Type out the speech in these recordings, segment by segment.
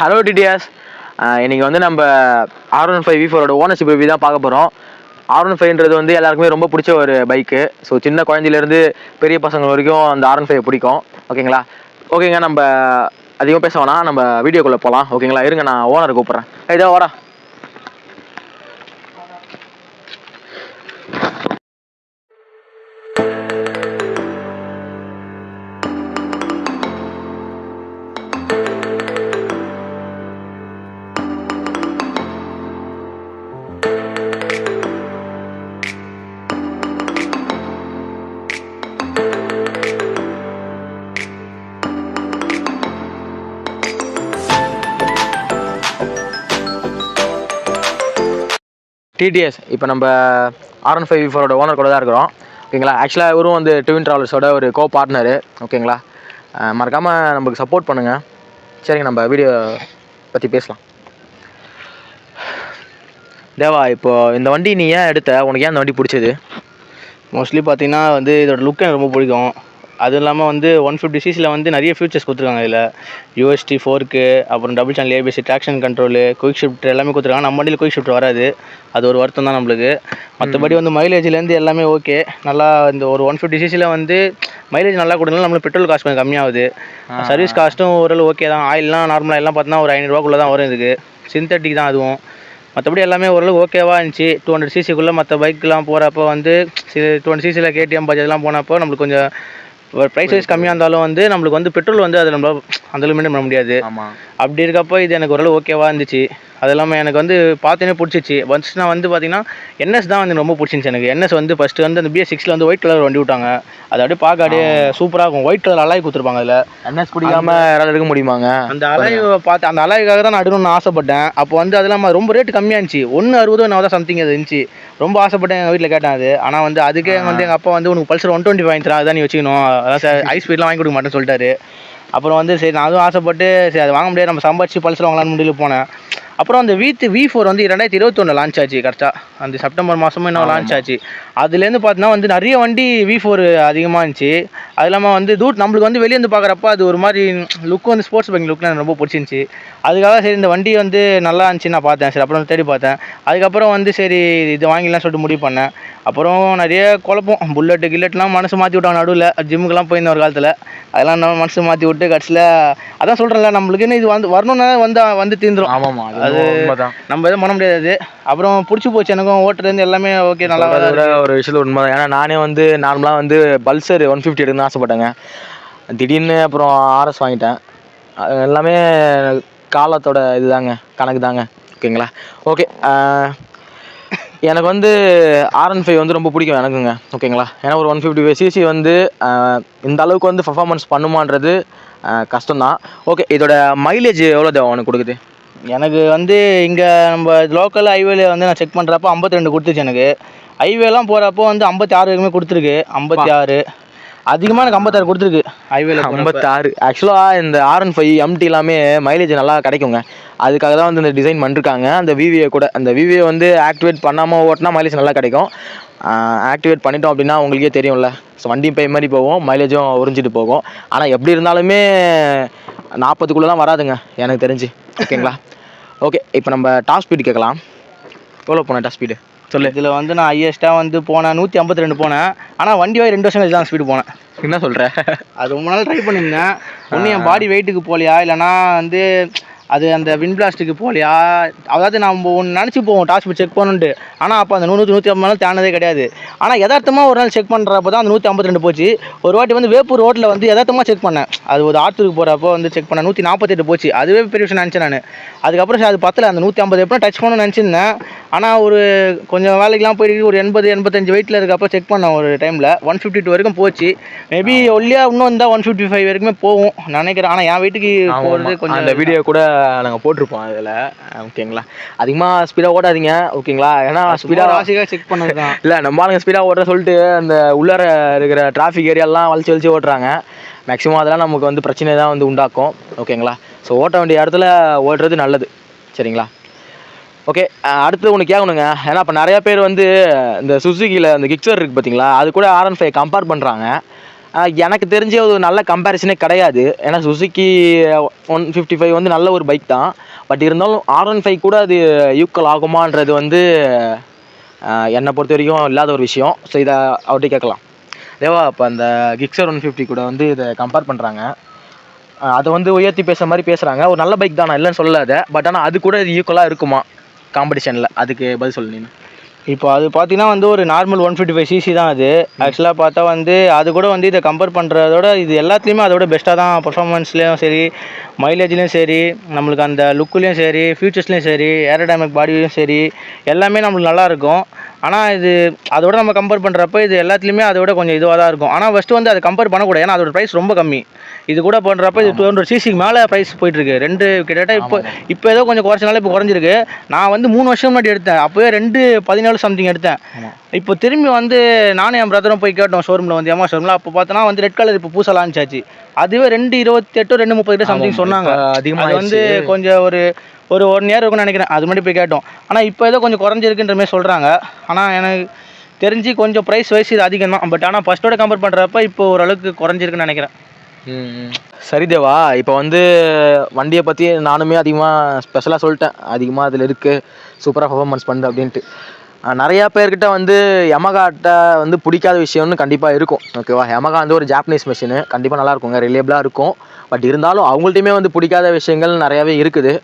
Hello TDS. இன்னைக்கு வந்து நம்ம R15V4 ஓனர்ஷிப் ரிவ்யூ தான் பார்க்க போகிறோம். R15ன்றது வந்து எல்லாருக்குமே ரொம்ப பிடிச்ச ஒரு பைக்கு. ஸோ சின்ன குழந்தையிலேருந்து பெரிய பசங்க வரைக்கும் அந்த R15 பிடிக்கும். ஓகேங்களா? ஓகேங்க, நம்ம அதிகமாக பேச வேணாம், நம்ம வீடியோக்குள்ளே போகலாம். ஓகேங்களா? இருங்க, நான் ஓனரை கூப்பிட்றேன். இதோ வாடா. டிடிஎஸ், இப்போ நம்ம R15V4 ஓனர் கூட தான் இருக்கிறோம். ஓகேங்களா? ஆக்சுவலாக இவரும் வந்து ட்வின் ட்ராவல்ஸோட ஒரு கோ பார்ட்னரு. ஓகேங்களா? மறக்காமல் நம்மளுக்கு சப்போர்ட் பண்ணுங்கள். சரிங்க, நம்ம வீடியோ பற்றி பேசலாம். தேவா, இப்போது இந்த வண்டி நீ ஏன் எடுத்த? உனக்கு ஏன் இந்த வண்டி பிடிச்சது? மோஸ்ட்லி பார்த்தீங்கன்னா வந்து இதோட லுக் எனக்கு ரொம்ப பிடிக்கும். அதுவும் இல்லாமல் வந்து 150cc வந்து நிறைய ஃபியூச்சர்ஸ் கொடுத்துருக்காங்க. இதில் UST ஃபோர்க்கு, அப்புறம் double channel ABS, traction control, quick shift எல்லாமே கொடுத்துருக்காங்க. நம்ம வண்டியில் குயிக் ஷிஃப்ட் வராது, அது ஒரு வருத்தம் தான் நம்மளுக்கு. மற்றபடி வந்து மைலேஜ்லேருந்து எல்லாமே ஓகே. நல்லா இந்த ஒரு 150cc வந்து மைலேஜ் நல்லா கொடுக்கணும். நம்மளுக்கு பெட்ரோல் காஸ்ட் கொஞ்சம் கம்மியாகுது. சர்வீஸ் காஸ்ட்டும் ஓரளவு ஓகே தான். ஆயிலெலாம் நார்மலாக எல்லாம் பார்த்தீங்கன்னா ஒரு 500ரூபாக்குள்ளே தான் வரும். இதுக்கு சிந்தட்டிக் தான் அதுவும். மற்றபடி எல்லாமே ஓரளவு ஓகேவாக இருந்துச்சு. 200cc மற்ற பைக்கெலாம் போகிறப்போ வந்து 200cc KTM பஜாஜ்லாம் போனப்போ நம்மளுக்கு கொஞ்சம் ப்ரைஸ் வைஸ் கம்மியாக இருந்தாலும் வந்து நம்மளுக்கு வந்து பெட்ரோல் வந்து அது நம்ம அந்தளவு மெயின்டைன் பண்ண முடியாது. அப்படி இருக்கப்போ இது எனக்கு ஓரளவு ஓகேவாக இருந்துச்சு. அது இல்லாமல் எனக்கு வந்து பார்த்தோன்னே பிடிச்சிச்சு. ஃபஸ்ட்டு வந்து பார்த்தீங்கன்னா NS தான் வந்து ரொம்ப பிடிச்சிருந்துச்சு எனக்கு. NS வந்து ஃபஸ்ட்டு வந்து அந்த BS6 வந்து ஒயிட் கலர் வண்டி விட்டாங்க. அது அப்படியே பார்க்க அப்படியே சூப்பராக இருக்கும். ஒயிட் கலர் அலாய் கொடுத்துருப்பாங்க. அதில் NS பிடிக்காம யாராவது எடுக்க முடியுமாங்க? அந்த அலாய் பார்த்து அந்த அலாய்க்காக தான் நான் எடுக்கணும்னு ஆசைப்பட்டேன். அப்போ வந்து அது இல்லாமல் ரொம்ப ரேட்டு கம்மியாக இருந்துச்சு. 160 என்ன தான் சம்திங் அது இருந்துச்சு. ரொம்ப ஆசைப்பட்டேன், எங்கள் வீட்டில் கேட்டேன் அது. ஆனால் வந்து அதுக்கே வந்து எங்கள் அப்பா வந்து உனக்கு பல்சர் 125 வாங்கித்தரேன், அதுதான் நீ வச்சுக்கணும், அதான் ஹை ஸ்பீட்லாம் வாங்கி கொடுக்க மாட்டேன்னு சொல்லிட்டாரு. அப்புறம் வந்து சரி நான் அதுவும் ஆசைப்பட்டு சரி அது வாங்க முடியாது, நம்ம சம்பாதிச்சு பல்சர் வாங்கலாம்னு முடியல போனேன். அப்புறம் அந்த V4 வந்து 2021 லான்ச் ஆச்சு. கரெக்டாக அந்த செப்டம்பர் மாதமும் இன்னும் லான்ச் ஆச்சு. அதுலேருந்து பார்த்தீங்கன்னா வந்து நிறைய வண்டி V4 அதிகமாக இருந்துச்சு. அது இல்லாமல் வந்து நம்மளுக்கு வந்து வெளியே வந்து பார்க்குறப்ப அது ஒரு மாதிரி லுக் வந்து ஸ்போர்ட்ஸ் பைக் லுக்கில் எனக்கு ரொம்ப பிடிச்சிருந்துச்சி. அதுக்காக சரி இந்த வண்டி வந்து நல்லா இருந்துச்சு நான் பார்த்தேன். சரி அப்புறம் தேடி பார்த்தேன். அதுக்கப்புறம் வந்து சரி இது வாங்கிடலாம் சொல்லிட்டு முடிவு பண்ணேன். அப்புறம் நிறைய குழப்பம், புல்லெட்லாம் மனசு மாற்றி விட்டாங்க. நடுவில் ஜிம்முக்கெல்லாம் போயிருந்த ஒரு காலத்தில் அதெல்லாம் நம்ம மனசு மாற்றி விட்டு கடைசியில் அதான் சொல்கிறேன்ல, நம்மளுக்குன்னு இது வந்து வரணும்னா வந்து தீர்ந்துடும். ஆமாம், அது நம்ம எதுவும் பண்ண முடியாது. அப்புறம் பிடிச்சி போச்சு எனக்கும், ஓட்டுறது எல்லாமே ஓகே, நல்லா ஒரு விஷயத்தில் உண்மை. ஏன்னா நானே வந்து நார்மலாக வந்து பல்சர் 150 எடுக்கணும்னு ஆசைப்பட்டேங்க. திடீர்னு அப்புறம் RS வாங்கிட்டேன். எல்லாமே காலத்தோட இதுதாங்க, கணக்கு தாங்க. ஓகேங்களா? ஓகே, எனக்கு வந்து R15 வந்து ரொம்ப பிடிக்கும் எனக்குங்க. ஓகேங்களா? ஏன்னா ஒரு 155cc வந்து இந்த அளவுக்கு வந்து பர்ஃபார்மன்ஸ் பண்ணுமான்றது கஷ்டம்தான். ஓகே, இதோட மைலேஜ் எவ்வளோ தேவை உனக்கு கொடுக்குது? எனக்கு வந்து இங்கே நம்ம லோக்கல் ஹைவேல வந்து நான் செக் பண்ணுறப்போ 52 கொடுத்துச்சு. எனக்கு ஹைவேலாம் போகிறப்போ வந்து 56 வரைக்குமே கொடுத்துருக்கு. 56 அதிகமாக எனக்கு 56 கொடுத்துருக்கு ஹைவேல. 56 ஆக்சுவலாக இந்த R15 MT எல்லாமே மைலேஜ் நல்லா கிடைக்குங்க. அதுக்காக தான் வந்து இந்த டிசைன் பண்ணிருக்காங்க. அந்த VVA கூட, அந்த VVA வந்து ஆக்டிவேட் பண்ணாமல் ஓட்டினா மைலேஜ் நல்லா கிடைக்கும். ஆக்டிவேட் பண்ணிட்டோம் அப்படின்னா உங்களுக்கே தெரியும்ல, ஸோ வண்டியும் பை மாதிரி போகும், மைலேஜும் உறிஞ்சிட்டு போகும். ஆனால் எப்படி இருந்தாலுமே 40க்குள்ளே வராதுங்க எனக்கு தெரிஞ்சு. ஓகேங்களா? ஓகே, இப்போ நம்ம டாப் ஸ்பீடு கேட்கலாம். எவ்வளோ போனேன் டாப் ஸ்பீடு சொல்லு. இதில் வந்து நான் ஹையஸ்ட்டாக வந்து போனேன் 152 போனேன். ஆனால் வண்டி வாங்கி 2 வருஷம் கழிச்சு தான் ஸ்பீடு போனேன். என்ன சொல்கிற? அது ரொம்ப நாள் ட்ரை பண்ணியிருந்தேன். ஒன்று என் பாடி வெயிட்டுக்கு போகலையா, இல்லைனா வந்து அது அந்த வின் பிளாஸ்ட்டுக்கு போகலையா, அதாவது நம்ம ஒன்று நினச்சி போவோம் டாப் ஸ்பீட் செக் பண்ணணுன்ட்டு. ஆனால் அப்போ அந்த 150 தாண்டதே கிடையாது. ஆனால் யதார்த்தமாக ஒரு நாள் செக் பண்ணுறப்போ தான் அந்த 152 போச்சு. ஒரு வாட்டி வந்து வேப்பூர் ரோட்டில் வந்து யதார்த்தமாக செக் பண்ணேன். அது ஒரு ஆற்றுக்கு போகிறப்போ வந்து செக் பண்ணேன், 148 போச்சு. அதுவே பெரிய விஷயம் நினச்சேன் நான். அதுக்கப்புறம் சரி அது பத்தல, அந்த 150 எப்போ டச் பண்ணணும்னு நினச்சிருந்தேன். ஆனால் ஒரு கொஞ்சம் வேலைக்கெலாம் போயிட்டு ஒரு 80-85 வெயிட்டில் இருக்கப்போ செக் பண்ணேன் ஒரு டைமில். 152 வரைக்கும் போச்சு. மேபி ஒல்லியாக இன்னும் இருந்தால் 155 வரைக்குமே போகும் நினைக்கிறேன். ஆனால் என் வெயிட்டுக்கு போகிறது கொஞ்சம். அந்த வீடியோ கூட நாங்கள் போட்டிருப்போம் அதில். ஓகேங்களா? அதிகமாக ஸ்பீடாக ஓடாதீங்க. ஓகேங்களா? ஏன்னா ஸ்பீடாக ராசிக்காக செக் பண்ணது தான். இல்லை, நம்ம ஆளுங்க ஸ்பீடாக ஓட்டுற சொல்லிட்டு அந்த உள்ளார இருக்கிற டிராஃபிக் ஏரியாலாம் வலிச்சு ஓட்டுறாங்க. மேக்ஸிமம் அதெல்லாம் நமக்கு வந்து பிரச்சனை தான் வந்து உண்டாக்கும். ஓகேங்களா? ஸோ ஓட்ட வேண்டிய இடத்துல ஓட்டுறது நல்லது. சரிங்களா? ஓகே, அடுத்து ஒன்று கேட்கணுங்க. ஏன்னா இப்போ நிறையா பேர் வந்து இந்த சுசுக்கியில் அந்த கிக்ஸர் இருக்குது பார்த்தீங்களா, அது கூட R15 கம்பேர் பண்ணுறாங்க. எனக்கு தெரிஞ்ச ஒரு நல்ல கம்பேரிசனே கிடையாது. ஏன்னா சுசுக்கி 155 வந்து நல்ல ஒரு பைக் தான். பட் இருந்தாலும் R15 கூட அது ஈக்குவல் ஆகுமான்றது வந்து என்னை பொறுத்த வரைக்கும் இல்லாத ஒரு விஷயம். ஸோ இதை அவர்கிட்ட கேட்கலாம். தேவா, இப்போ அந்த கிக்ஸர் 150 கூட வந்து இதை கம்பேர் பண்ணுறாங்க. அதை வந்து உயர்த்தி பேசுகிற மாதிரி பேசுகிறாங்க. ஒரு நல்ல பைக் தான், நான் இல்லைன்னு சொல்லாத. பட் ஆனால் அது கூட இது ஈக்குவலாக இருக்குமா காம்படிஷனில்? அதுக்கு பதில் சொல்லு நீ. இப்போ அது பார்த்தீங்கன்னா வந்து ஒரு நார்மல் 155cc தான் அது. ஆக்சுவலாக பார்த்தா வந்து அது கூட வந்து இதை கம்பேர் பண்ணுறதோட இது எல்லாத்துலேயுமே அதோட பெஸ்ட்டாக தான் பர்ஃபார்மன்ஸ்லேயும் சரி, மைலேஜ்லேயும் சரி, நம்மளுக்கு அந்த லுக்குலேயும் சரி, ஃபியூச்சர்ஸ்லேயும் சரி, ஏரோடைனமிக் பாடியும் சரி, எல்லாமே நம்மளுக்கு நல்லாயிருக்கும். ஆனால் இது அதோட நம்ம கம்பேர் பண்ணுறப்ப இது எல்லாத்துலேயுமே அதோட கொஞ்சம் இதுவாக தான் இருக்கும். ஆனால் ஃபஸ்ட்டு வந்து அதை கம்பேர் பண்ணக்கூடாது. ஏன்னா அதோட ப்ரைஸ் ரொம்ப கம்மி. இது கூட பண்ணுறப்ப இது 200cc மேலே ப்ரைஸ் போயிட்டுருக்கு. கிட்டத்தட்ட இப்போ ஏதோ கொஞ்சம் குறைச்சனால இப்போ குறைஞ்சிருக்கு. நான் வந்து 3 வருஷம் முன்னாடி எடுத்தேன். அப்போயே 217 சம்திங் எடுத்தேன். இப்போ திரும்பி வந்து நானும் என் பிரதரும் போய் கேட்டோம் ஷோரூமில் வந்து எம்மா ஷோரூமில். அப்போ பார்த்தோன்னா வந்து ரெட் கலர் இப்போ புதுசாக லான்ச் ஆச்சு. அதுவே 228 230 சம்திங் சொன்னாங்க. அது வந்து கொஞ்சம் ஒரு 1 இயர் இருக்குன்னு நினைக்கிறேன். அது மட்டும் போய் கேட்டோம். ஆனால் இப்போ ஏதோ கொஞ்சம் குறைஞ்சிருக்குன்ற மாதிரி சொல்கிறாங்க. ஆனால் எனக்கு தெரிஞ்சு கொஞ்சம் ப்ரைஸ் வைஸ் இது அதிகம் தான். பட் ஆனால் ஃபஸ்ட்டோட கம்பேர் பண்ணுறப்ப இப்போ ஓரளவுக்கு குறைஞ்சிருக்குன்னு நினைக்கிறேன். சரி தேவா, இப்போ வந்து வண்டியை பற்றி நானுமே அதிகமாக ஸ்பெஷலாக சொல்லிட்டேன். அதிகமாக அதில் இருக்குது, சூப்பராக பர்ஃபார்மன்ஸ் பண்ணுது அப்படின்ட்டு. நிறையா பேர்கிட்ட வந்து யமகாட்ட வந்து பிடிக்காத விஷயம்னு கண்டிப்பாக இருக்கும். ஓகேவா, யமகா வந்து ஒரு ஜாப்பனீஸ் மிஷினு, கண்டிப்பாக நல்லா இருக்குங்க, ரிலேபிளாக இருக்கும். பட் இருந்தாலும் அவங்கள்ட்டையுமே வந்து பிடிக்காத விஷயங்கள் நிறையாவே இருக்குது.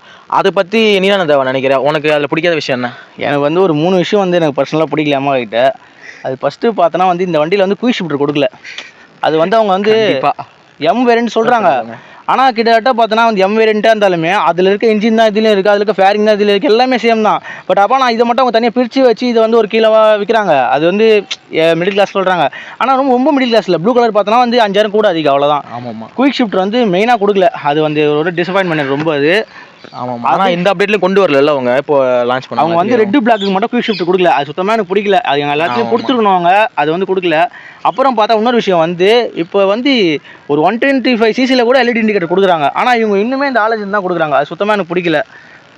அதை பற்றி நீ என்ன தேவா நினைக்கிறேன்? உனக்கு அதில் பிடிக்காத விஷயம் என்ன? எனக்கு வந்து ஒரு 3 விஷயம் வந்து எனக்கு பர்சனலாக பிடிக்கல யமகா கிட்ட. அது ஃபஸ்ட்டு பார்த்தோன்னா வந்து இந்த வண்டியில் வந்து குயிக் ஷிஃப்டர் கொடுக்கல. அது வந்து அவங்க வந்து எம் வேரியன்ட் சொல்கிறாங்க. ஆனால் கிட்டத்தட்ட பார்த்தோன்னா வந்து எம் வேரியண்ட்டாக இருந்தாலுமே அதில் இருக்க இன்ஜின் தான் இதுலேயும் இருக்குது, அதில் இருக்க ஃபேரிங் தான் இதில் இருக்குது, எல்லாமே சேம் தான். பட் அப்போ நான் இதை மட்டும் அவங்க தனியாக பிரித்து வச்சு இதை வந்து ஒரு கிலோவாக விற்கிறாங்க. அது வந்து மிடில் கிளாஸ் சொல்கிறாங்க. ஆனால் ரொம்ப மிடில் கிளாஸில் ப்ளூ கலர் பார்த்தோன்னா வந்து 5000 கூட அதிகம், அவ்வளோதான். ஆமாம், குயிக் ஷிஃப்டர் வந்து மெயினாக கொடுக்கல. அது வந்து ஒரு டிசப்பாயின்மெண்ட் ரொம்ப. அது ஆமாம். ஆனால் இந்த அப்டேட்லேயும் கொண்டு வரல அவங்க. இப்போ லான்ச் பண்ண அவங்க வந்து ரெட் பிளாக்கு மட்டும் குயிக் ஷிஃப்ட் கொடுக்கல. அது சுத்தமாக எனக்கு பிடிக்கல. அது எங்கள் எல்லாத்தையும் கொடுத்துருக்கணும் அவங்க. அது வந்து கொடுக்கல. அப்புறம் பார்த்தா இன்னொரு விஷயம் வந்து இப்போ வந்து ஒரு 125cc கூட எல்இடி இண்டிகேட்டர் கொடுக்குறாங்க. ஆனால் இவங்க இன்னுமே இந்த ஆலோஜன் தான் கொடுக்குறாங்க. அது சுத்தமாக எனக்கு பிடிக்கல.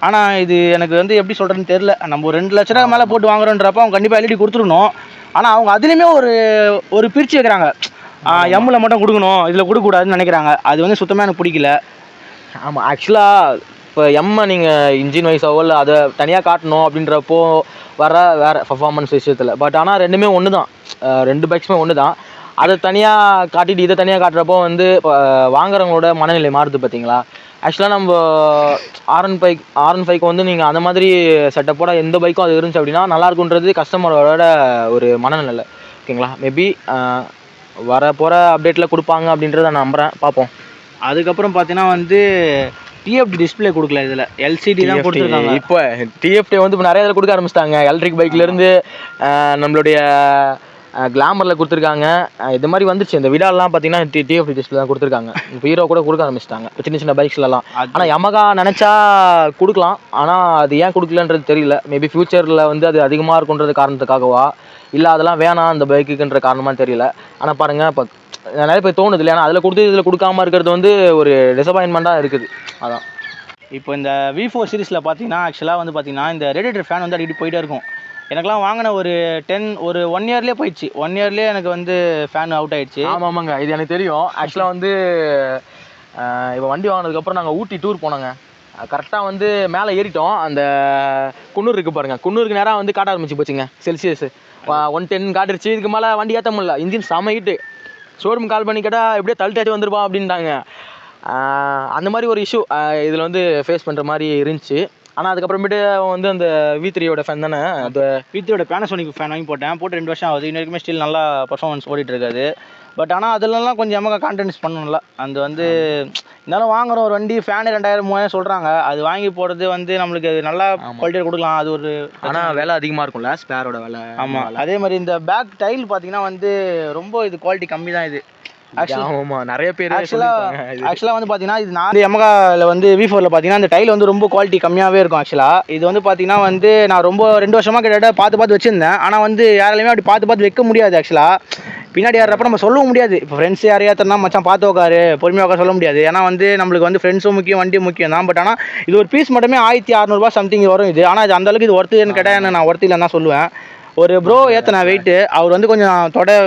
ஆனால் இது எனக்கு வந்து எப்படி சொல்கிறதுன்னு தெரில. நம்ம ஒரு 2 லட்ச ரூபா மேலே போட்டு வாங்குறோன்றப்ப அவங்க கண்டிப்பாக எல்இடி கொடுத்துருக்கணும். ஆனால் அவங்க அதுலேயுமே ஒரு பிரித்து வைக்கிறாங்க. எம்மில் மட்டும் கொடுக்கணும், இதில் கொடுக்கக்கூடாதுன்னு நினைக்கிறாங்க. அது வந்து சுத்தமாக எனக்கு பிடிக்கல. ஆமாம், ஆக்சுவலாக இப்போ எம்மை நீங்கள் இன்ஜின் வைஸாவோ இல்லை அதை தனியாக காட்டணும் அப்படின்றப்போ வேறு பர்ஃபார்மன்ஸ் விஷயத்தில். பட் ஆனால் ரெண்டுமே ஒன்று தான், 2 பைக்ஸுமே ஒன்று தான். அதை தனியாக காட்டிட்டு இதை தனியாக காட்டுறப்போ வந்து இப்போ வாங்குறவங்களோட மனநிலை மாறுது பார்த்தீங்களா. ஆக்சுவலாக நம்ம R15 வந்து நீங்கள் அந்த மாதிரி செட்டப்போட எந்த பைக்கும் அது இருந்துச்சு அப்படின்னா நல்லா இருக்குன்றது கஸ்டமரோட ஒரு மனநிலை. ஓகேங்களா, மேபி போகிற அப்டேட்டில் கொடுப்பாங்க அப்படின்றத நான் நம்புகிறேன், பார்ப்போம். அதுக்கப்புறம் பார்த்தீங்கன்னா வந்து டிஎஃப்டி டிஸ்பிளே கொடுக்கல, இதில் எல்சிடி தான் கொடுத்துருக்காங்க. இப்போ டிஎஃப்டி வந்து இப்போ நிறைய இதில் கொடுக்க ஆரம்பிச்சிட்டாங்க. எலக்ட்ரிக் பைக்லேருந்து நம்மளுடைய கிளாமரில் கொடுத்துருக்காங்க. இது மாதிரி வந்துச்சு. இந்த விடாலாம் பார்த்தீங்கன்னா டிஎஃப்டி டிஸ்பிளே தான் கொடுத்துருக்காங்க. இப்போ ஹீரோ கூட கொடுக்க ஆரம்பிச்சிட்டாங்க சின்ன சின்ன பைக்ஸ்லாம். ஆனால் யமகா நினச்சா கொடுக்கலாம், ஆனால் அது ஏன் கொடுக்கலன்றது தெரியல. மேபி ஃப்யூச்சரில் வந்து அது அதிகமாக இருக்குன்றது காரணத்துக்காகவா, இல்லை அதெல்லாம் வேணாம் அந்த பைக்குன்ற காரணமாக தெரியல. ஆனால் பாருங்கள், இப்போ நிறைய பேர் தோணுது இல்லையா, அதில் கொடுத்து இதில் கொடுக்காம இருக்கிறது வந்து ஒரு டிசப்பாயின்மெண்ட்டாக இருக்குது. அதான் இப்போ இந்த V4 சீரிஸில் பார்த்தீங்கன்னா ஆக்சுவலாக வந்து பார்த்தீங்கன்னா இந்த ரேடியேட்டர் ஃபேன் வந்து அடிக்கடி போயிட்டே இருக்கும். எனக்குலாம் வாங்கின ஒரு 1 இயர்லேயே போயிடுச்சு. 1 இயர்லேயே எனக்கு வந்து ஃபேன் அவுட் ஆகிடுச்சு. ஆமாங்க, இது எனக்கு தெரியும். ஆக்சுவலாக வந்து இப்போ வண்டி வாங்கினதுக்கப்புறம் நாங்கள் ஊட்டி டூர் போனோங்க. கரெக்டாக வந்து மேலே ஏறிட்டோம். அந்த குன்னூர் இருக்குது பாருங்கள், குன்னூருக்கு நேராக வந்து காட்ட ஆரம்பிச்சு போச்சுங்க செல்சியஸ் 110 காட்டுருச்சு. இதுக்கு மேலே வண்டி ஏற்ற முடியல, இன்ஜின் செம ஹீட்டு. ஷோரூம் கால் பண்ணி கேட்டால் எப்படியே தள்ளிட்டாட்டி வந்துருப்பா அப்படின்ட்டாங்க. அந்த மாதிரி ஒரு இஷ்யூ இதில் வந்து ஃபேஸ் பண்ணுற மாதிரி இருந்துச்சு. ஆனால் அதுக்கப்புறமேட்டு வந்து அந்த V3யோட ஃபேன் தானே, அந்த V3யோட பேனசோனிக் ஃபேன் வாங்கி போட்டு 2 வருஷம் ஆகுது. இன்ன வரைக்குமே ஸ்டில் நல்லா பர்ஃபார்மன்ஸ் ஓடிட்டு இருக்காது. பட் ஆனால் அதிலலாம் கொஞ்சம் எமகா கான்டென்ட்ஸ் பண்ணணும்ல. அந்த வந்து இருந்தாலும் வாங்குகிற ஒரு வண்டி ஃபேனு 2000 3000 சொல்கிறாங்க. அது வாங்கி போடுறது வந்து நம்மளுக்கு நல்லா குவாலிட்டியாக கொடுக்கலாம். அது ஒரு ஆனால் விலை அதிகமாக இருக்கும்ல ஸ்பேரோட விலை. ஆமாம், அதே மாதிரி இந்த பேக் டைல் பார்த்தீங்கன்னா வந்து ரொம்ப இது குவாலிட்டி கம்மி தான். இது நிறைய பேர் ஆக்சுவலாக வந்து பார்த்தீங்கன்னா இது நான் எமகாவில் வந்து V4ல பார்த்தீங்கன்னா அந்த டைல் வந்து ரொம்ப குவாலிட்டி கம்மியாகவே இருக்கும். ஆக்சுவலாக இது வந்து பார்த்தீங்கன்னா வந்து நான் ரொம்ப 2 வருஷமாக கிட்டத்தட்ட பார்த்து வச்சுருந்தேன். ஆனால் வந்து யாராலையுமே அப்படி பார்த்து வைக்க முடியாது. ஆக்சுவலாக பின்னாடி யாரப்போ நம்ம சொல்லவும் முடியாது. இப்போ ஃப்ரெண்ட்ஸ் யாரையா தரனா மச்சான் பார்த்து உட்காரு பொறுமையாக உட்கார சொல்ல முடியாது. ஏன்னா வந்து நம்மளுக்கு வந்து ஃப்ரெண்ட்ஸும் முக்கியம், வண்டியும் முக்கியம் தான். பட் ஆனால் இது ஒரு பீஸ் மட்டுமே 1600 சம்திங் வரும் இது. ஆனால் இது அந்தளவுக்கு இது ஒர்த்துன்னு கேட்டால் நான் ஒர்த்து இல்லைன்னு தான் சொல்லுவேன். ஒரு ப்ரோ ஏற்றின வெயிட்டு அவர் வந்து கொஞ்சம்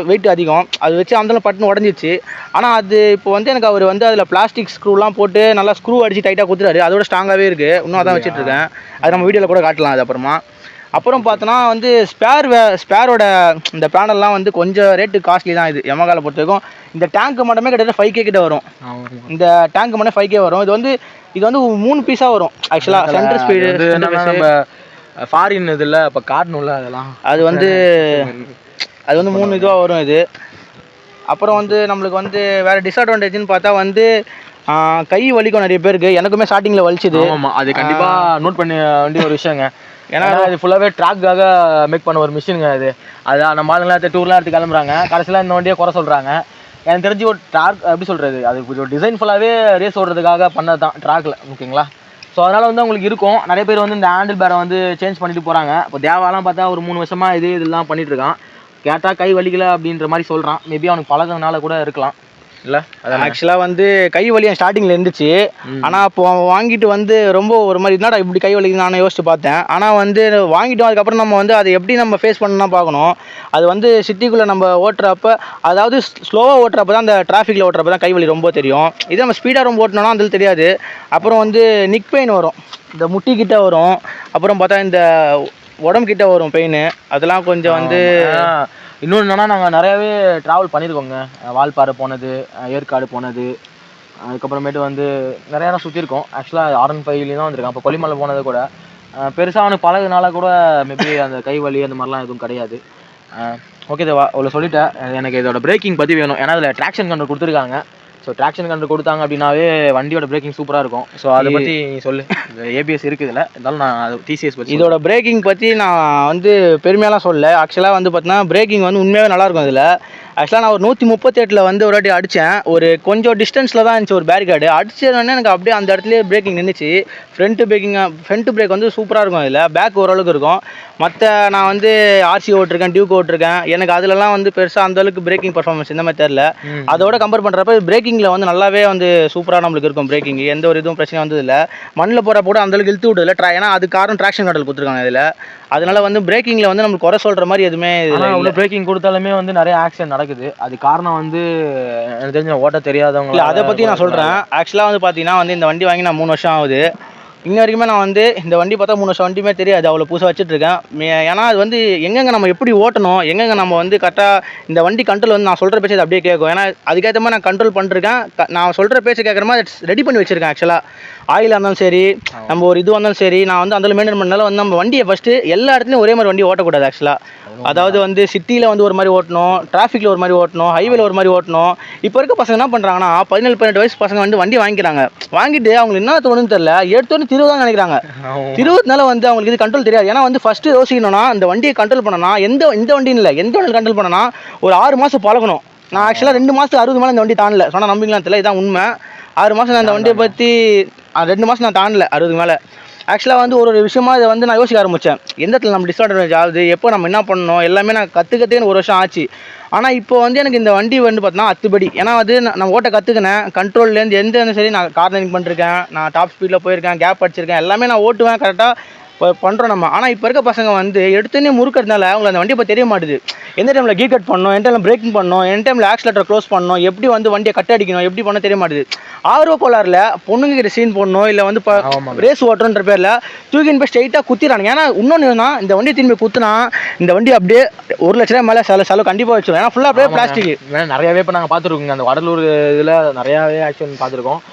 வெயிட் அதிகம், அது வச்சு அந்த பட்டுன்னு உடஞ்சிச்சு. ஆனால் அது இப்போ வந்து எனக்கு அவர் வந்து அதில் பிளாஸ்டிக் ஸ்க்ரூலாம் போட்டு நல்லா ஸ்க்ரூ அடிச்சு டைட்டாக கொடுத்துட்டாரு, அதோட ஸ்ட்ராங்காகவே இருக்குது. இன்னும் அதான் வச்சுட்ருக்கேன், அது நம்ம வீடியோவில் கூட காட்டலாம். அது அப்புறம் பார்த்தோன்னா வந்து ஸ்பேரோட இந்த பேனல்லாம் வந்து கொஞ்சம் ரேட்டு காஸ்ட்லி தான். இது யமகாவில் பொறுத்த வரைக்கும் இந்த டேங்க்கு மட்டுமே கிட்டத்தட்ட 5K கிட்ட வரும். இந்த டேங்க் மட்டும் 5K வரும். இது வந்து 3 பீஸாக வரும் ஆக்சுவலாக. சென்டர் ஸ்பீடு நம்ம ஃபாரின் இதில் இப்போ காட்டணும்ல, அதெல்லாம் அது வந்து 3 இதுவாக வரும் இது. அப்புறம் வந்து நம்மளுக்கு வந்து வேறு டிஸ்அட்வான்டேஜ்னு பார்த்தா வந்து கை வலிக்கும் நிறைய பேருக்கு. எனக்குமே ஸ்டார்டிங்கில் வலிச்சுது. ஆமாம், அது கண்டிப்பாக நோட் பண்ண வேண்டிய ஒரு விஷயங்க. ஏன்னா அது ஃபுல்லாகவே ட்ராக்காக மேக் பண்ண ஒரு மிஷினுங்க. அதான் நம்ம ஆளுங்களாம் டூர்லாம் எடுத்து கிளம்புறாங்க, கடைசியில் இந்த வண்டியை குறை சொல்கிறாங்க. எனக்கு தெரிஞ்சு ஒரு ட்ராக் எப்படி சொல்கிறது, அது கொஞ்சம் டிசைன் ஃபுல்லாகவே ரேஸ் ஓடுறதுக்காக பண்ணது தான் ட்ராக்கில், ஓகேங்களா. ஸோ அதனால் வந்து அவங்களுக்கு இருக்கும். நிறைய பேர் வந்து இந்த ஹேண்டில் பேரை வந்து சேஞ்ச் பண்ணிட்டு போகிறாங்க. இப்போ தேவாலாம் பார்த்தா ஒரு 3 வருஷமாக இதெல்லாம் பண்ணிகிட்ருக்கான். கேட்டால் கை வலிக்கலை அப்படின்ற மாதிரி சொல்கிறான். மேபி அவனுக்கு பழகிறதுனால கூட இருக்கலாம். இல்லை அது ஆக்சுவலாக வந்து கை வலி ஸ்டார்டிங்கில் இருந்துச்சு. ஆனால் இப்போ வாங்கிட்டு வந்து ரொம்ப ஒரு மாதிரி என்னடா இப்படி கை வலிக்கு நானும் யோசிச்சு பார்த்தேன். ஆனால் வந்து வாங்கிட்டோம், அதுக்கப்புறம் நம்ம வந்து அதை எப்படி நம்ம ஃபேஸ் பண்ணணும்னா பார்க்கணும். அது வந்து சிட்டிக்குள்ளே நம்ம ஓட்டுறப்ப, அதாவது ஸ்லோவாக ஓட்டுறப்ப தான், அந்த டிராஃபிக்கில் ஓட்டுறப்ப தான் கை வலி ரொம்ப தெரியும். இதே நம்ம ஸ்பீடாக ரொம்ப ஓட்டினோன்னா அதில் தெரியாது. அப்புறம் வந்து நிக் பெயின் வரும், இந்த முட்டிக்கிட்ட வரும். அப்புறம் பார்த்தா இந்த உடம்புக்கிட்ட வரும் பெயின். அதெல்லாம் கொஞ்சம் வந்து இன்னொன்று என்னன்னா, நாங்கள் நிறையாவே ட்ராவல் பண்ணியிருக்கோங்க. வால்பாறை போனது, ஏற்காடு போனது, அதுக்கப்புறமேட்டு வந்து நிறையா இடம் சுற்றிருக்கோம். ஆக்சுவலாக R15 தான் வந்திருக்கேன். அப்போ கொல்லிமலை போனது கூட பெருசாக அவனுக்கு பழகுனால கூட மேபி அந்த கை வலி அந்த மாதிரிலாம் எதுவும் கிடையாது. ஓகே தேவா, அவ்வளோ சொல்லிட்டேன். எனக்கு இதோட பிரேக்கிங் பற்றி வேணும். ஏன்னா அதில் ட்ராக்ஷன் கண்ட்ரோல் கொடுத்துருக்காங்க. ஸோ ட்ராக்ஷன் கண்ட்ரோல் கொடுத்தாங்க அப்படின்னாவே வண்டியோட பிரேக்கிங் சூப்பராக இருக்கும். ஸோ அதை பற்றி நீ சொல்லு. ஏபிஎஸ் இருக்குது இதில், இருந்தாலும் நான் அது டிசிஎஸ் பற்றி இதோட பிரேக்கிங் பற்றி நான் வந்து பெருமையாலாம் சொல்ல. ஆக்சுவலாக வந்து பார்த்தீங்கன்னா பிரேக்கிங் வந்து உண்மையாகவே நல்லாயிருக்கும். இதில் ஆக்சுவலாக நான் ஒரு 138 வந்து ஒரு வாட்டி அடித்தேன். ஒரு கொஞ்சம் டிஸ்டன்ஸில் தான் இருந்துச்சு ஒரு பேரிகார்டு. அடிச்சோடனே எனக்கு அப்படியே அந்த இடத்துலேயே பிரேக்கிங் நின்றுச்சு. ஃப்ரண்ட் பிரேக் வந்து சூப்பராக இருக்கும். இதில் பேக் ஓரளவுக்கு இருக்கும். மற்ற நான் வந்து RC ஓட்டிருக்கேன், டியூக் ஓட்டிருக்கேன். எனக்கு அதிலலாம் வந்து பெருசாக அந்தளவுக்கு பிரேக்கிங் பர்ஃபார்மன்ஸ் இந்த மாதிரி தெரில. அதோட கம்பேர் பண்ணுறப்ப பிரேக்கிங்கில் வந்து நல்லாவே வந்து சூப்பராக நம்மளுக்கு இருக்கும். பிரேக்கிங் எந்த ஒரு இதுவும் பிரச்சனை வந்ததில்லை. மண்ணில் போகிற கூட அந்தளவுக்கு இழுத்து விடுதில்லை. ஏன்னா அது காரணம் ட்ராக்ஷன் கண்ட்ரோல் கொடுத்துருக்காங்க இதில். அதனால வந்து பிரேக்கிங்கில் வந்து நம்மளுக்கு குறை சொல்கிற மாதிரி எதுவுமே இதில் பிரேக்கிங் கொடுத்தாலுமே வந்து நிறைய ஆக்சிடென்ட் நடக்குது. அது காரணம் வந்து எனக்கு தெரிஞ்ச ஓட்ட தெரியாதவங்க. இல்லை, அதை பற்றி நான் சொல்கிறேன். ஆக்சுவலாக வந்து பார்த்தீங்கன்னா வந்து இந்த வண்டி வாங்கி நான் 3 வருஷம் ஆகுது. இன்ன வரைக்குமே நான் வந்து இந்த வண்டி பார்த்தா 3 வருஷம் வண்டியுமே தெரியாது, அவ்வளோ புதுசாக வச்சுட்ருக்கேன். ஏன்னா அது வந்து எங்கெங்கே நம்ம எப்படி ஓட்டணும், எங்கெங்கே நம்ம வந்து கரெக்டாக இந்த வண்டி கண்ட்ரோல் வந்து நான் சொல்கிற பேச்சு அப்படியே கேட்கும். ஏன்னா அதுக்கேற்ற மாதிரி நான் கண்ட்ரோல் பண்ணிருக்கேன். நான் சொல்கிற பேச்சு கேட்குற மாதிரி ரெடி பண்ணி வச்சுருக்கேன். ஆக்சுவலாக ஆயிலாக இருந்தாலும் சரி, நம்ம ஒரு இது வந்தாலும் சரி, நான் வந்து அதில் மெயின்டைன் பண்ணாலும் வந்து நம்ம வண்டியை ஃபஸ்ட்டு எல்லா இடத்துலையும் ஒரே மாதிரி வண்டி ஓட்டக்கூடாது. ஆக்சுவலாக அதாவது வந்து சிட்டியில் வந்து ஒரு மாதிரி ஓட்டணும், டிராஃபிக்கில் ஒரு மாதிரி ஓட்டணும், ஹைவேல ஒரு மாதிரி ஓட்டணும். இப்போ இருக்க பசங்க என்ன பண்ணுறாங்கன்னா 17-18 வயசு பசங்க வந்து வண்டி வாங்கிக்கிறாங்க. வாங்கிட்டு அவங்களுக்கு என்ன தோணுன்னு தெரியல, எடுத்தோன்னு திருவதான் நினைக்கிறாங்க. திருவதுனால வந்து அவங்களுக்கு இது கண்ட்ரோல் தெரியாது. ஏன்னா வந்து ஃபஸ்ட்டு யோசிக்கணும்னா இந்த வண்டியை கண்ட்ரோல் பண்ணனா இந்த வண்டியும் இல்லை, எந்த வண்டியில் கண்ட்ரோல் பண்ணனா ஒரு 6 மாதம் பழகணும். நான் ஆக்சுவலாக 2 மாதத்துக்கு 60 மேலே இந்த வண்டி தாண்டல. சொன்னால் நம்பிக்கலாம் தெரியல, இதான் உண்மை. 6 மாதம் நான் இந்த வண்டியை பற்றி 2 மாதம் நான் தாண்டல 60 மேலே. ஆக்சுவலாக வந்து ஒரு விஷயமா இதை வந்து நான் யோசிக்க ஆரம்பித்தேன். எந்த இடத்துல நம்ம டிஸ்அட்வான்டேஜ் ஆகுது, எப்போ நம்ம என்ன பண்ணணும், எல்லாமே நான் கற்றுக்கத்தேன்னு 1 வருஷம் ஆச்சு. ஆனால் இப்போ வந்து எனக்கு இந்த வண்டி வந்து பார்த்தீங்கன்னா அத்துபடி. ஏன்னா வந்து நான் ஓட்ட கற்றுக்கினேன். கண்ட்ரோல்லேருந்து எந்த சரி நான் கார்னரிங் பண்ணிருக்கேன், நான் டாப் ஸ்பீடில் போயிருக்கேன், கேப் அடிச்சிருக்கேன், எல்லாமே நான் ஓட்டுவேன் கரெக்டாக பண்ணுறோம் நம்ம. ஆனால் இப்போ இருக்க பசங்க வந்து எடுத்துன்னே முறுக்கிறதுனால அவங்களுக்கு அந்த வண்டி இப்போ தெரிய மாட்டுது. எந்த டைமில் கீ கட் பண்ணணும், எந்த டைமில் பிரேக்கிங் பண்ணணும், எந்த டைமில் ஆக்சிலேட்டர் க்ளோஸ் பண்ணணும், எப்படி வந்து வண்டியை கட் அடிக்கணும், எப்படி பண்ண தெரிய மாட்டுது. ஆர்வ கோளாறுல பொண்ணுங்க கிட்ட சீன் போடணும், இல்லை வந்து இப்போ ரேஸ் ஓட்டுறன்ற பேரில் தூக்கின்னு போய் ஸ்ட்ரைட்டாக குத்திடுறாங்க. ஏன்னா இன்னொன்று இந்த வண்டியை திரும்பி குத்துனா இந்த வண்டி அப்படியே 1 லட்ச ரூபாய் மேலே செலவு கண்டிப்பாக வச்சிடும். ஏன்னா ஃபுல்லாக அப்படியே பிளாஸ்டிக். நிறையாவே இப்போ நாங்கள் பார்த்துருக்கோங்க, அந்த வடலூர் இதில் நிறையாவே ஆக்சிடென்ட் பார்த்துருக்கோம்.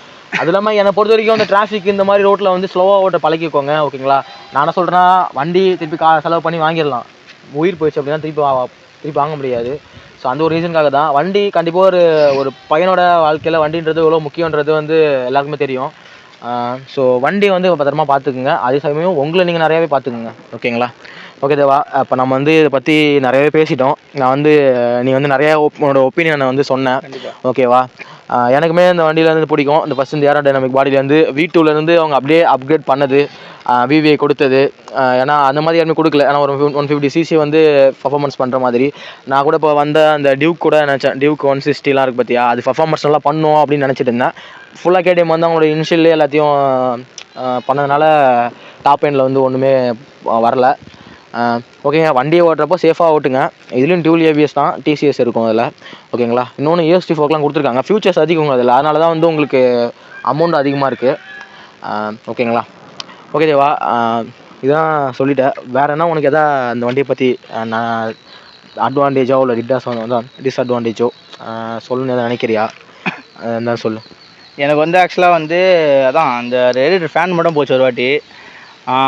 அது இல்லாமல் என்னை பொறுத்த வரைக்கும் அந்த டிராஃபிக் இந்த மாதிரி ரோட்டில் வந்து ஸ்லோவாக ஓட்ட பழகிக்கோங்க, ஓகேங்களா. நான் என்ன சொல்கிறேன்னா, வண்டி திருப்பி செலவு பண்ணி வாங்கிடலாம். உயிர் போயிடுச்சு அப்படின்னா திருப்பி வாங்க முடியாது. ஸோ அந்த ஒரு ரீசனுக்காக தான் வண்டி கண்டிப்பாக ஒரு பையனோட வாழ்க்கையில் வண்டின்றது எவ்வளோ முக்கியன்றது வந்து எல்லாருக்குமே தெரியும். ஸோ வண்டி வந்து பத்திரமா பார்த்துக்குங்க. அதே சமயம் உங்களை நீங்கள் நிறையாவே பார்த்துக்குங்க, ஓகேங்களா. ஓகே தேவா, இப்போ நம்ம வந்து இதை பற்றி நிறையவே பேசிட்டோம். நான் வந்து நீ வந்து நிறையா உன்னோட ஒப்பீனியனை வந்து சொன்னேன், ஓகேவா. எனக்குமே இந்த வண்டியில் வந்து பிடிக்கும். இந்த ஃபஸ்ட் இந்த ஏரோடைனமிக் பாடியிலேருந்து V2லேருந்து அவங்க அப்படியே அப்கிரேட் பண்ணது, VVI கொடுத்தது. ஏன்னா அந்த மாதிரி யாருமே கொடுக்கல. ஏன்னா ஒரு 150cc வந்து பர்ஃபார்மன்ஸ் பண்ணுற மாதிரி. நான் கூட இப்போ வந்த அந்த டியூக் கூட நினச்சேன், டியூக் 160லாம் இருக்குது பார்த்தியா, அது பர்ஃபார்மன்ஸ் நல்லா பண்ணும் அப்படின்னு நினச்சிட்டு இருந்தேன். ஃபுல்லாக KTM வந்து அவங்களோட இனிஷியல்லே எல்லாத்தையும் பண்ணதுனால டாப் எண்டில் வந்து ஒன்றுமே வரல. ஓகேங்க, வண்டியை ஓட்டுறப்போ சேஃபாக ஓட்டுங்க. இதுலேயும் டியூல் ஏபிஎஸ் தான், டிசிஎஸ் இருக்கும் அதில். ஓகேங்களா, இன்னொன்று EST ஃபோர்க்லாம் கொடுத்துருக்காங்க. ஃபியூச்சர்ஸ் அதிகங்க அதில், அதனால தான் வந்து உங்களுக்கு அமௌண்ட் அதிகமாக இருக்குது. ஓகேங்களா. ஓகே தேவா, இதான் சொல்லிட்டேன். வேறு என்ன உனக்கு எதா அந்த வண்டியை பற்றி நான் அட்வான்டேஜோ இல்லை டிஸ்அட்வான்டேஜோ சொல்லணும்னு எதாவது நினைக்கிறியா? என்ன சொல்லு. எனக்கு வந்து ஆக்சுவலாக வந்து அதான் அந்த ரேடியேட்டர் ஃபேன் மட்டும் போச்சு ஒரு வாட்டி.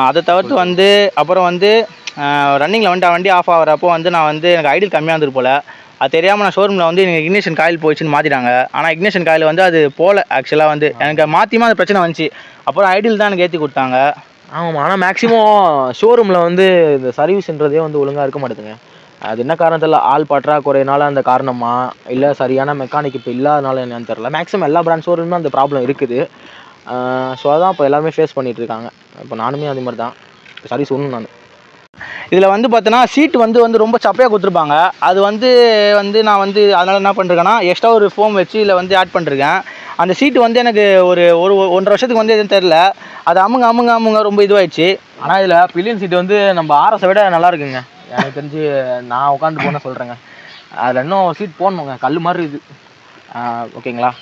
அதை தவிர்த்து வந்து அப்புறம் வந்து ரன்னிங்கில் வந்துட்டு வண்டி ஆஃப் ஆகிறப்போ வந்து நான் வந்து எனக்கு ஐடியல் கம்மியாக இருந்தது போல். அது தெரியாமல் நான் ஷோரூமில் வந்து எனக்கு இக்னிஷன் காயில் போயிடுச்சுன்னு மாற்றிட்டாங்க. ஆனால் இக்னிஷன் காயில் வந்து அது போல் ஆக்சுவலாக வந்து எனக்கு மாற்றியுமா அது பிரச்சனை வந்துச்சு. அப்புறம் ஐடியல் தான் எனக்கு ஏற்றி கொடுத்தாங்க. ஆமாம், ஆனால் மேக்ஸிமம் ஷோரூமில் வந்து இந்த சர்வீஸ்ன்றதே வந்து ஒழுங்காக இருக்க மாட்டேதுங்க. அது என்ன காரணத்தில், ஆள் பற்றாக்குறையினால அந்த காரணமா, இல்லை சரியான மெக்கானிக் இப்போ இல்லாதனால என்னன்னு தெரில. மேக்ஸிமம் எல்லா பிராண்ட் ஷோரூமும் அந்த ப்ராப்ளம் இருக்குது. ஸோ அதான் இப்போ எல்லாருமே ஃபேஸ் பண்ணிகிட்டு இருக்காங்க. இப்போ நானுமே அதே மாதிரி தான் சர்வீஸ் ஒன்றும் நான் இதில் வந்து பார்த்தோன்னா சீட்டு வந்து ரொம்ப சப்பையாக கொடுத்துருப்பாங்க. அது வந்து நான் வந்து அதனால் என்ன பண்ணிருக்கேன்னா எக்ஸ்ட்ரா ஒரு ஃபோம் வச்சு இதில் வந்து ஆட் பண்ணிருக்கேன். அந்த சீட்டு வந்து எனக்கு ஒரு 1.5 வருஷத்துக்கு வந்து எதுவும் தெரில. அது அமுங்க ரொம்ப இதுவாகிடுச்சு. ஆனால் இதில் பில்லியன் சீட்டு வந்து நம்ம ஆர்எஸை விட நல்லா இருக்குங்க. எனக்கு தெரிஞ்சு நான் உட்காந்து போன சொல்கிறேங்க. அதில் இன்னும் சீட் போடணுங்க, கல் மாதிரி இருக்குது. ஓகேங்களா.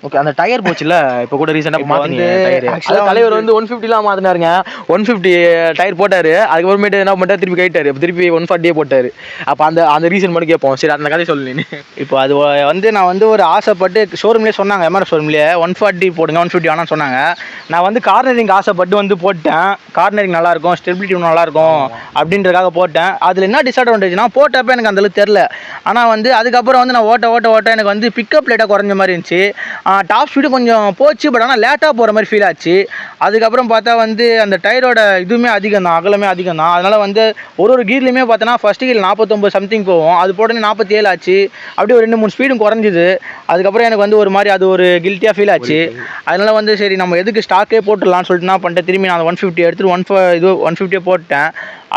ஓகே, அந்த டயர் போச்சுல இப்போ கூட ரீசெண்டாக மாற்றினீங்க டயர். ஆக்சுவலாக தலைவர் வந்து 150லாம் மாற்றினாருங்க. 150 டயர் போட்டார். அதுக்கப்புறமேட்டு என்ன பண்ணிட்டார், திருப்பி கைட்டார். இப்போ திருப்பி 140 போட்டார். அப்போ அந்த ரீசன் மட்டும் கேட்போம். சரி, அந்த கதையை சொல்லு நீ. இப்போ அது வந்து நான் வந்து ஒரு ஆசைப்பட்டு ஷோரூம்லேயே சொன்னாங்க, எம்ஆர்எஃப் ஷோரூம்லேயே 140 போடுங்க 150 வேணாம்னு சொன்னாங்க. நான் வந்து கார்னரிங் ஆசைப்பட்டு வந்து போட்டேன். கார்னரிங் நல்லாயிருக்கும், ஸ்டெபிலிட்டி நல்லாயிருக்கும் அப்படின்றதுக்காக போட்டேன். அதில் என்ன டிஸ்அட்வான்டேஜ்னா போட்டப்போ எனக்கு அந்தளவுக்கு தெரில. ஆனால் வந்து அதுக்கப்புறம் வந்து நான் ஓட்ட எனக்கு வந்து பிக்கப் லேட்டாக குறைஞ்ச மாதிரி இருந்துச்சு. டாப் ஸ்பீடு கொஞ்சம் போச்சு, பட் ஆனால் லேட்டாக போகிற மாதிரி ஃபீல் ஆச்சு. அதுக்கப்புறம் பார்த்தா வந்து அந்த டயரோட இதுவுமே அதிகம் தான், அகலமே அதிகம் தான். அதனால் வந்து ஒரு கீர்லையுமே பார்த்தோன்னா ஃபஸ்ட்டு கீர் 49 சம்திங் போகும், அது போட்டோன்னே 47 ஆச்சு. அப்படியே ஒரு 2-3 ஸ்பீடும் குறைஞ்சிது. அதுக்கப்புறம் எனக்கு வந்து ஒரு மாதிரி அது ஒரு கில்ட்டியாக ஃபீல் ஆச்சு. அதனால் வந்து சரி நம்ம எதுக்கு ஸ்டாக்கே போட்டுடலான்னு சொல்லிட்டு நான் பண்ணிட்டேன். திரும்பி நான் 150 எடுத்துட்டு 150 போட்டேன்.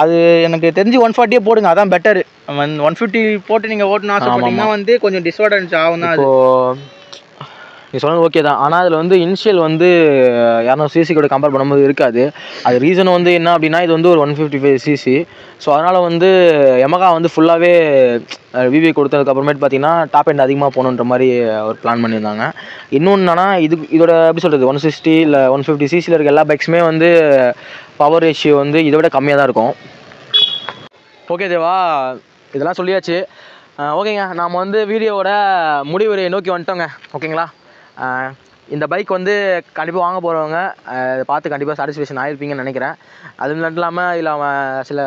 அது எனக்கு தெரிஞ்சு 140 போடுங்க, அதான் பெட்டரு. 150 போட்டு நீங்கள் ஓட்டணும் ஆசைப்பட்டீங்கன்னா வந்து கொஞ்சம் டிஸ்அட்வான்டேஜ் ஆகும் தான். அது நீ சொன்னது ஓகே தான். ஆனால் அதில் வந்து இனிஷியல் வந்து 200 சிசி கூட கம்பேர் பண்ணும்போது இருக்காது. அது ரீசன் வந்து என்ன அப்படின்னா, இது வந்து ஒரு 155 சிசி. ஸோ அதனால் வந்து யமகா வந்து ஃபுல்லாகவே விவி கொடுத்ததுக்கப்புறமேட்டு பார்த்தீங்கன்னா டாப் எண்ட் அதிகமாக போகணுன்ற மாதிரி ஒரு பிளான் பண்ணியிருந்தாங்க. இன்னொன்று என்னன்னா, இதோட எப்படி சொல்கிறது, 160 இல்லை 150 சிசியில் இருக்க எல்லா பைக்ஸுமே வந்து பவர் ரேஷியோ வந்து இதை விட கம்மியாக தான் இருக்கும். ஓகே தேவா, இதெல்லாம் சொல்லியாச்சு. ஓகேங்க, நாம் வந்து வீடியோவோட முடிவுரையை நோக்கி வந்துட்டோங்க. ஓகேங்களா. இந்த பைக் வந்து கண்டிப்பாக வாங்க போகிறவங்க பார்த்து கண்டிப்பாக சாட்டிஸ்ஃபேக்ஷன் ஆகிருப்பீங்கன்னு நினைக்கிறேன். அது மட்டும் இல்லாமல் இதில் அவன் சில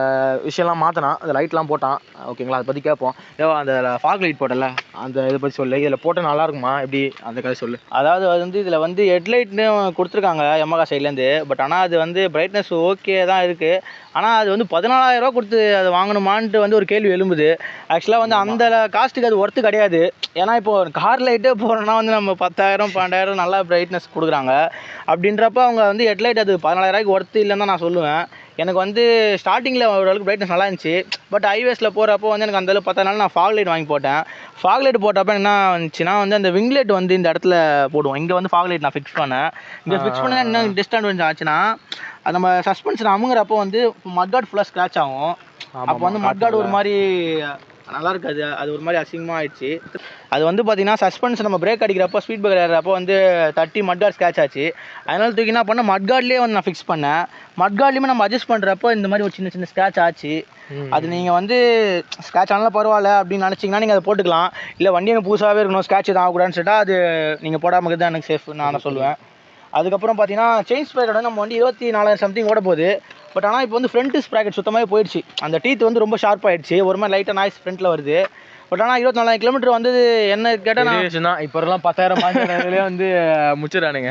விஷயம்லாம் மாற்றினான், அந்த லைட்லாம் போட்டான். ஓகேங்களா, அதை பற்றி கேட்போம். அந்த ஃபாக் லைட் போட்டல, அந்த இதை பற்றி சொல்லு. இதில் போட்டால் நல்லா இருக்குமா எப்படி, அந்த கதை சொல்லு. அதாவது வந்து இதில் வந்து ஹெட்லைட்னு கொடுத்துருக்காங்க யமகா சைட்லேருந்து. பட் ஆனால் அது வந்து பிரைட்னஸ் ஓகே தான் இருக்குது. ஆனால் அது வந்து 14,000 ரூபா கொடுத்து அதை வாங்கணுமான்ட்டு வந்து ஒரு கேள்வி எழும்புது. ஆக்சுவலாக வந்து அந்த காஸ்ட்டுக்கு அது ஒர்த்து கிடையாது. ஏன்னா இப்போது கார் லைட்டே போகிறோன்னா வந்து நம்ம 10,000 12,000 நல்லா பிரைட்னஸ் கொடுக்குறாங்க. அப்படின்றப்ப அவங்க வந்து ஹெட்லைட் அது 14,000 ஒர்த்து இல்லைன்னு தான் நான் சொல்லுவேன். எனக்கு வந்து ஸ்டார்டிங்கில் ஓரளவுக்கு பிரைட்னஸ் நல்லா இருந்துச்சு. பட் ஹைவேஸில் போகிறப்போ வந்து எனக்கு அந்தளவுக்கு பார்த்தனால நான் ஃபாக் லைட் வாங்கி போட்டேன். ஃபாக் லைட் போட்டப்போ என்ன வந்துச்சுன்னா வந்து அந்த விங்லைட் வந்து இந்த இடத்துல போடுவோம். இங்கே வந்து ஃபாக் லைட் நான் ஃபிக்ஸ் பண்ணேன். இங்கே ஃபிக்ஸ் பண்ணால் என்ன டிஸ்அட்வான்டேஜ் ஆச்சுன்னா, அது நம்ம சஸ்பென்ஷன் அமுங்குறப்போ வந்து மட்கார்டு ஃபுல்லாக ஸ்க்ராட்ச் ஆகும். அப்போ வந்து மட்கார்டு ஒரு மாதிரி நல்லா இருக்காது, அது ஒரு மாதிரி அசிங்கமாக ஆயிடுச்சு. அது வந்து பார்த்தீங்கன்னா சஸ்பென்ஷன் நம்ம பிரேக் அடிக்கிறப்போ ஸ்பீட் பிரேக்கர் ஏறப்போ வந்து தட்டி மட்கார்டு ஸ்க்ராட்ச் ஆச்சு. அதனால தூக்கி என்ன பண்ணேன், மட்கார்ட்லேயே வந்து நான் ஃபிக்ஸ் பண்ணேன். மட்கார்ட்லேயுமே நம்ம அட்ஜஸ்ட் பண்ணுறப்போ இந்த மாதிரி ஒரு சின்ன சின்ன ஸ்க்ராட்ச் ஆச்சு. அது நீங்கள் வந்து ஸ்க்ராட்ச் ஆனாலும் பரவாயில்ல அப்படின்னு நினச்சிங்கன்னா நீங்கள் அதை போட்டுக்கலாம். இல்லை வண்டி எனக்கு புதுசாகவே இருக்கணும், ஸ்க்ராட்ச் எதுவும் ஆகக்கூடாதுன்னு சொல்லிட்டு அது நீங்கள் போடாமல் தான் எனக்கு சேஃப் நான் சொல்லுவேன். அதுக்கப்புறம் பார்த்தீங்கன்னா செயின் ஸ்ப்ராக்கெட் நம்ம வண்டி 24,000 சம்திங் ஓட போகுது. பட் ஆனால் இப்போ வந்து ஃப்ரண்ட் ஸ்ப்ராக்கெட் சுத்தமாகவே போயிடுச்சு. அந்த டீத் வந்து ரொம்ப ஷார்ப் ஆகிடுச்சு, ஒரு மாதிரி லைட்டாக நாய்ஸ் ஃப்ரண்ட்டில் வருது. பட் ஆனால் 24,000 கிலோமீட்டர் வந்தது என்ன கேட்டால் நான் இப்போ எல்லாம் 10,000 வந்து முச்சிடறானுங்க.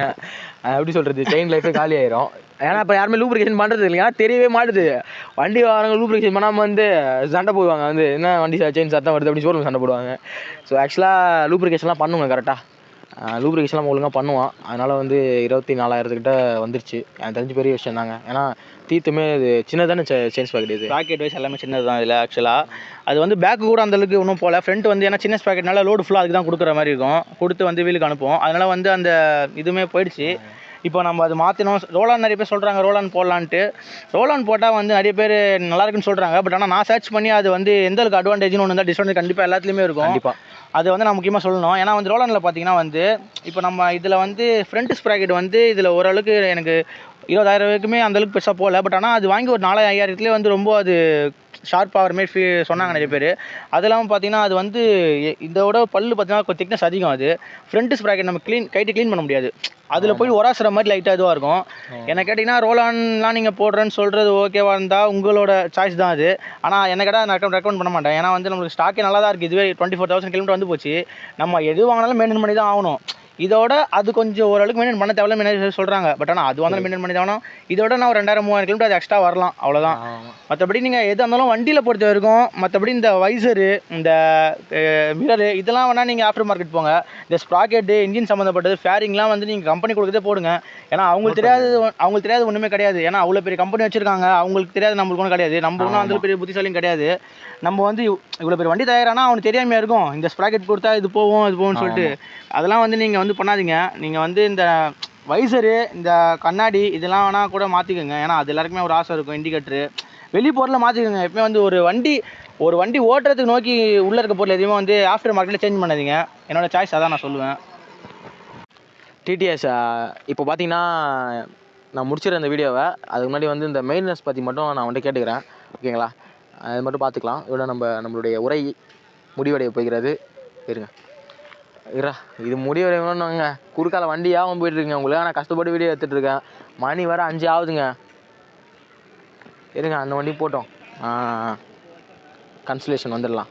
எப்படி சொல்கிறது, செயின் லைஃபே காலி ஆயிரும். ஏன்னா இப்போ யாருமே லூப்ரிகேஷன் பண்ணுறது இல்லையா, தெரியவே மாட்டுது. வண்டி வரவங்க லூப்ரிகேஷன் பண்ணாமல் வந்து சண்டை போடுவாங்க. வந்து என்ன வண்டி செயின் சத்தம் வருது அப்படின்னு சொல்லி சண்டை போடுவாங்க. ஸோ ஆக்சுவலாக லூப்ரிகேஷன்லாம் பண்ணுங்க கரெக்டாக. லூப்ரிகேஷன்லாம் ஒழுங்காக பண்ணுவான். அதனால் வந்து 24,000 கிட்ட வந்துருச்சு. எனக்கு தெரிஞ்ச பெரிய விஷயம் தாங்க. ஏன்னா டீத்துமே இது சின்னதானே செயின் ஸ்ப்ராக்கெட், இது பாக்கெட் வைஸ் எல்லாமே சின்னது தான். இதில் ஆக்சுவலாக அது வந்து பேக்கு கூட அந்தளவுக்கு ஒன்றும் போகல. ஃப்ரண்ட் வந்து ஏன்னா சின்ன ஸ்ப்ராக்கெட்னால லோடு ஃபுல்லாக அதுக்கு தான் கொடுக்குற மாதிரி இருக்கும், கொடுத்து வந்து வீலுக்கு அனுப்புவோம். அதனால் வந்து அந்த இதுவுமே போயிடுச்சு. இப்போ நம்ம அது மாற்றினோம். ரோலான் நிறைய பேர் சொல்கிறாங்க ரோலான் போடலான்ட்டு. ரோலான் போட்டால் வந்து நிறைய பேர் நல்லா இருக்குன்னு சொல்கிறாங்க. பட் ஆனால் நான் சர்ச் பண்ணி அது வந்து எந்த அளவுக்கு அட்வான்டேஜ்னு ஒன்று இருந்தால் டிஸ்அட்வான்டேஜ் கண்டிப்பாக எல்லாத்துலேயுமே இருக்கும். கண்டிப்பாக அது வந்து நான் முக்கியமாக சொல்லணும். ஏன்னா வந்து ரோலானில் பார்த்தீங்கன்னா வந்து இப்போ நம்ம இதில் வந்து ஃப்ரண்ட் ஸ்ப்ராக்கெட் வந்து இதில் ஓரளவுக்கு எனக்கு 20,000 வரைக்குமே அந்தளவுக்கு பெருசாக போகல. பட் ஆனால் அது வாங்கி ஒரு 4,000-5,000 வந்து ரொம்ப அது ஷார்ப் ஆகிற மாரி சொன்னாங்க நிறைய பேர். அது இல்லாமல் பார்த்தீங்கன்னா அது வந்து இதோட பல்லு பார்த்தீங்கன்னா கொஞ்சம் திக்னஸ் அதிகம். அது ஃப்ரண்ட் ஸ்ப்ராக்கெட் நம்ம கைட்டு க்ளீன் பண்ண முடியாது. அதில் போய் ஒராசுற மாதிரி லைட்டாக இதுவாக இருக்கும். என்ன கேட்டிங்கன்னா ரோலான்லாம் நீங்கள் போடுறேன்னு சொல்கிறது ஓகேவா இருந்தால் உங்களோட சாய்ஸ் தான் அது. ஆனால் என்ன கேட்டால் நான் ரெக்கமெண்ட் பண்ண மாட்டேன். ஏன்னா வந்து நம்மளுக்கு ஸ்டாக்கே நல்லா தான் இருக்குது. இதுவே 24,000 கிலோமீட்டர் வந்து போச்சு. நம்ம எது வாங்கினாலும் மெயின்டைன் பண்ணி தான் ஆகணும். இதோட அது கொஞ்சம் ஓரளவுக்கு மெயின்டைன் பண்ண தேவையில்ல மெயின்டைன் சொல்கிறாங்க. பட் ஆனால் அது வந்து மெயின்டைன் பண்ணி தான் ஆகணும். இதோட நான் ஒரு 2,000-3,000 கிலோமீட்டர் அது எக்ஸ்ட்ரா வரலாம், அவ்வளோதான். மற்றபடி நீங்கள் எது இருந்தாலும் வண்டியில் பொறுத்த வரைக்கும் மற்றபடி இந்த வைசரு, இந்த மிரரு இதெல்லாம் வேணால் நீங்கள் ஆஃப்டர் மார்க்கெட் போங்க. இந்த ஸ்ப்ராக்கெட்டு, இன்ஜின் சம்மந்தப்பட்டது, ஃபேரிங்லாம் வந்து நீங்கள் கம்பெனி கொடுக்குறதே போடுங்க. ஏன்னா அவங்களுக்கு தெரியாது ஒன்றுமே கிடையாது. ஏன்னா அவ்வளோ பெரிய கம்பெனி வச்சுருக்காங்க. அவங்களுக்கு தெரியாது, நம்மளுக்கு ஒன்றும் கிடையாது. நம்ம ஒன்றும் அந்த பெரிய புத்திசாலியும் கிடையாது. நம்ம வந்து இவ்வளோ பெரிய வண்டி தயாரானா அவனுக்கு தெரியாமையாக இருக்கும். இந்த ஸ்ப்ராக்கெட் கொடுத்தா இது போகும்னு சொல்லிட்டு அதெல்லாம் வந்து நீங்கள் வந்து பண்ணாதீங்க. நீங்கள் வந்து இந்த வைசரு, இந்த கண்ணாடி இதெல்லாம் வேணால் கூட மாற்றிக்கோங்க. ஏன்னா அது எல்லாருக்குமே ஒரு ஆசை இருக்கும். இண்டிகேட்டரு வெளி பொருளை மாற்றிக்கோங்க. எப்பவுமே வந்து ஒரு வண்டி ஓட்டுறதுக்கு நோக்கி உள்ளே இருக்க பொருள் எதுவுமே வந்து ஆஃப்டர் மார்க்கெட்டில் சேஞ்ச் பண்ணாதீங்க. என்னோடய சாய்ஸ் அதான் நான் சொல்லுவேன். டிடிஎஸ் இப்போ பார்த்தீங்கன்னா நான் முடிச்சிடுறேன் இந்த வீடியோவை. அதுக்கு முன்னாடி வந்து இந்த மெயின்டெனன்ஸ் பற்றி மட்டும் நான் வந்துட்டு கேட்டுக்கிறேன், ஓகேங்களா? அது மட்டும் பார்த்துக்கலாம். இதோட நம்மளுடைய உரை முடிவடைய போகிறது. இருங்க இது முடிவடையணும்னுங்க. குறுக்கால வண்டியாகவும் போயிட்டுருக்குங்க உங்களுக்கு. நான் கஷ்டப்பட்டு வீடியோ எடுத்துகிட்ருக்கேன். மணி வர 5 ஆகுதுங்க. இருங்க அந்த வண்டி போட்டோம். கன்சலேஷன் வந்துடலாம்.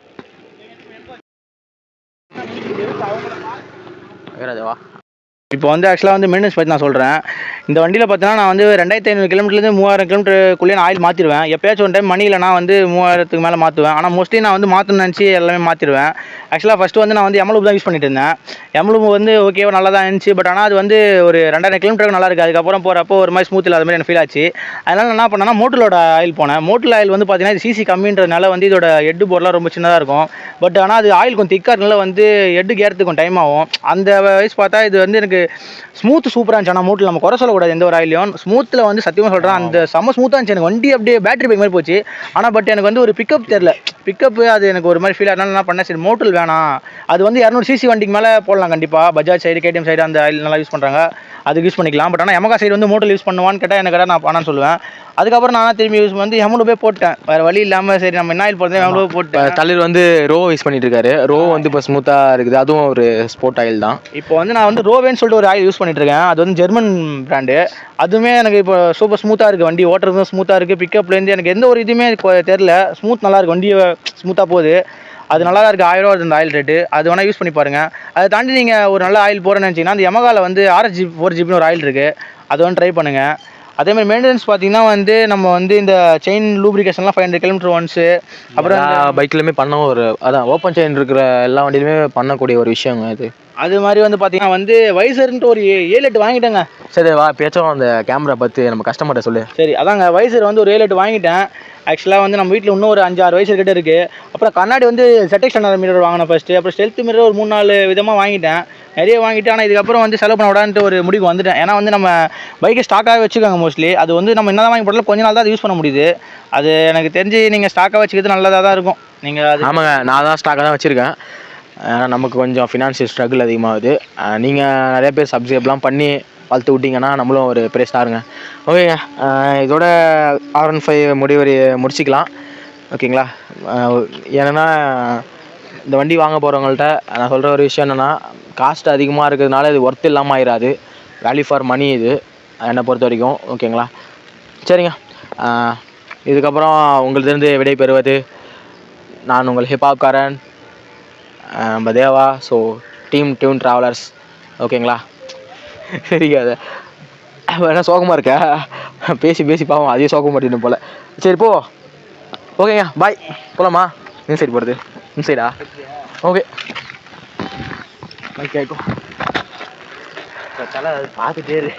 வேறாதேவா இப்போ வந்து ஆக்சுவலாக வந்து மெயின்டெனன்ஸ் பற்றி நான் சொல்கிறேன். இந்த வண்டியில் பார்த்தீங்கன்னா நான் வந்து 2,500 கிலோமீட்டர்லேருந்து 3,000 கிலோமீட்டருக்குள்ளே நான் ஆயில் மாற்றிடுவேன். எப்போயாச்சும் ஒரு டைம் மணியில் நான் வந்து 3,000க்கு மேலே மாற்றுவேன். ஆனால் மோஸ்ட்லி நான் வந்து மாற்றணும்னு நினச்சி எல்லாமே மாற்றிடுவேன். ஆக்சுவலாக ஃபஸ்ட்டு வந்து நான் வந்து எம்எல்யூ தான் யூஸ் பண்ணிட்டு இருந்தேன். எம்எல்யூ வந்து ஓகேவா நல்லா தான் இருந்துச்சு. பட் ஆனால் அது வந்து ஒரு 2,000 கிலோமீட்டருக்கு நல்லா இருக்குது. அதுக்கப்புறம் போகிறப்போ ஒரு மாதிரி ஸ்மூத் இல்லாத மாதிரி எனக்கு ஃபீல் ஆச்சு. அதனால் என்ன பண்ணேன்னா மோட்டலோட ஆயில் போனேன். மோட்டல் ஆயில் வந்து பார்த்தீங்கன்னா இது சிசி கம்மின்றதுனால வந்து இதோட ஹெட்டு போர்லாம் ரொம்ப சின்னதாக இருக்கும். பட் ஆனால் அது ஆயில் கொஞ்சம் திக்காக இருக்கனால வந்து ஹெட்டுக்கு ஏறதுக்கு கொஞ்சம் டைம் ஆகும். அந்த வயசு பார்த்தா இது வந்து எனக்கு ஸ்மூத் சூப்பராக இருந்துச்சு. ஆனால் மோட்டில் நம்ம குறை சொல்லக்கூடாது எந்த ஒரு ஆயிலையும். ஸ்மூத்தில் வந்து சத்தியமாக சொல்கிறேன், அந்த செம்ம ஸ்மூத்தாக இருந்துச்சு. எனக்கு வண்டி அப்படியே பேட்டரி பைக் மாதிரி போச்சு. ஆனால் பட் எனக்கு வந்து ஒரு பிக்கப் தெரில. பிக்கப்பு அது எனக்கு ஒரு மாதிரி ஃபீல் ஆனாலும் என்ன பண்ணேன், சரி மோட்டல் வேணாம். அது வந்து 200 சிசி வண்டிக்கு மேலே போடலாம் கண்டிப்பாக. பஜாஜ் சைடு, கேடிஎம் சைடு அந்த ஆயில் நல்லா யூஸ் பண்ணுறாங்க, அதுக்கு யூஸ் பண்ணிக்கலாம். பட் ஆனால் யமகா சைடு வந்து மோட்டல் யூஸ் பண்ணுவான்னு கேட்டால் எனக்கு நான் பண்ணான்னு சொல்லுவேன். அதுக்கப்புறம் நான் திரும்பி யூஸ் வந்து எம்எல்யூ போய் போட்டேன். வேறு வழி இல்லாமல் சரி நம்ம என்ன ஆயில் போடுறது எம்எல்யூ போட்டேன். தலைவர் வந்து ரோ யூஸ் பண்ணிட்டு இருக்காரு. ரோ வந்து இப்போ ஸ்மூத்தாக இருக்குது. அதுவும் ஒரு ஸ்போர்ட் ஆயில் தான். இப்போ வந்து நான் வந்து ரோவேன்னு சொல்லிட்டு ஒரு ஆயில் யூஸ் பண்ணிட்டு இருக்கேன். அது வந்து ஜெர்மன் பிராண்டு. அதுவுமே எனக்கு இப்போ சூப்பர் ஸ்மூத்தாக இருக்குது. வண்டி ஓட்டுறதும் ஸ்மூத்தாக இருக்குது. பிக்கப்லேருந்து எனக்கு எந்த ஒரு இதுவுமே தெரில. ஸ்மூத் நல்லா இருக்குது. வண்டி ஸ்மூத்தாக போகுது. அது நல்லா தான் இருக்குது. 1000 ரூபா வருது அந்த ஆயில் ரேட்டு. அது வேணால் யூஸ் பண்ணி பாருங்கள். அதை தாண்டி நீங்கள் ஒரு நல்ல ஆயில் போகிறேன்னு நினச்சிங்கன்னா அந்த யமகாவில் வந்து RSG 4GB ஒரு ஆயில் இருக்குது. அது வந்து ட்ரை பண்ணுங்கள். அதேமாதிரி மெயின்டெனன்ஸ் பார்த்தீங்கன்னா வந்து நம்ம வந்து இந்த செயின் லூப்ரிகேஷன்லாம் 500 கிலோமீட்டர் ஒன்ஸு. அப்புறம் பைக்லையுமே பண்ண ஒரு அதான் ஓப்பன் செயின் இருக்கிற எல்லா வண்டியிலுமே பண்ணக்கூடிய ஒரு விஷயங்க இது. அது மாதிரி வந்து பார்த்தீங்கன்னா வந்து வைசர்ன்ட்டு ஒரு 7-8 வாங்கிட்டேங்க. சரி வா பேச்சும் அந்த கேமரா பற்றி நம்ம கஸ்டமர்கிட்ட சொல்லு. சரி அதாங்க வைசர் வந்து ஒரு 7-8 வாங்கிட்டேன். ஆக்சுவலாக வந்து நம்ம வீட்டில் இன்னும் ஒரு 5-6 வைசர் கிட்ட இருக்குது. அப்புறம் கண்ணாடி வந்து ZX மிரர் வாங்கினேன் ஃபஸ்ட்டு. அப்புறம் ஸ்டெல்த் மிரர் ஒரு 3-4 விதமாக வாங்கிட்டேன். நிறைய வாங்கிட்டேன். ஆனால் இதுக்கப்புறம் வந்து செலவு பண்ண விடான்ட்டு ஒரு முடிவுக்கு வந்துட்டேன். ஏன்னா வந்து நம்ம பைக்கை ஸ்டாக்காக வச்சுக்காங்க மோஸ்ட்லி. அது வந்து நம்ம என்ன தான் வாங்கி போட்டாலும் கொஞ்ச நாள் தான் அது யூஸ் பண்ண முடியுது. அது எனக்கு தெரிஞ்சு நீங்கள் ஸ்டாக்காக வச்சுக்கிறது நல்லதாக தான் இருக்கும். நீங்கள் அது ஆமாங்க, நான் தான் ஸ்டாக்காக தான் வச்சுருக்கேன். ஏன்னா நமக்கு கொஞ்சம் ஃபினான்ஷியல் ஸ்ட்ரகிள் அதிகமாகுது. நீங்கள் நிறைய பேர் சப்ஸ்கிரைப்லாம் பண்ணி வளர்த்து விட்டிங்கன்னா நம்மளும் ஒரு பெரிய ஸ்டாருங்க. ஓகேங்க, இதோட R15 முடிச்சிக்கலாம், ஓகேங்களா? ஏன்னா இந்த வண்டி வாங்க போகிறவங்கள்ட்ட நான் சொல்கிற ஒரு விஷயம் என்னென்னா, காஸ்ட் அதிகமாக இருக்கிறதுனால இது ஒர்த் இல்லாமல் ஆயிடாது. வேல்யூ ஃபார் மணி இது என்னை பொறுத்த வரைக்கும், ஓகேங்களா? சரிங்க, இதுக்கப்புறம் உங்கள்கிட்டருந்து விடை பெறுவது நான் உங்கள் ஹிப்ஹாப்காரன் நம்ம தேவா. ஸோ டீம் டியூன் ட்ராவலர்ஸ், ஓகேங்களா? சரிங்க, அதை என்ன சோகமாக இருக்க பேசி பாவம் அதையும் சோகம் மாட்டேன்னு போல். சரி போ, ஓகேங்க, பாய். போகலாமா? இந்த சைடு போகிறது, இந்த சைடா? ஓகே, பைக் கேட்கும் தலை பார்த்துட்டே இரு.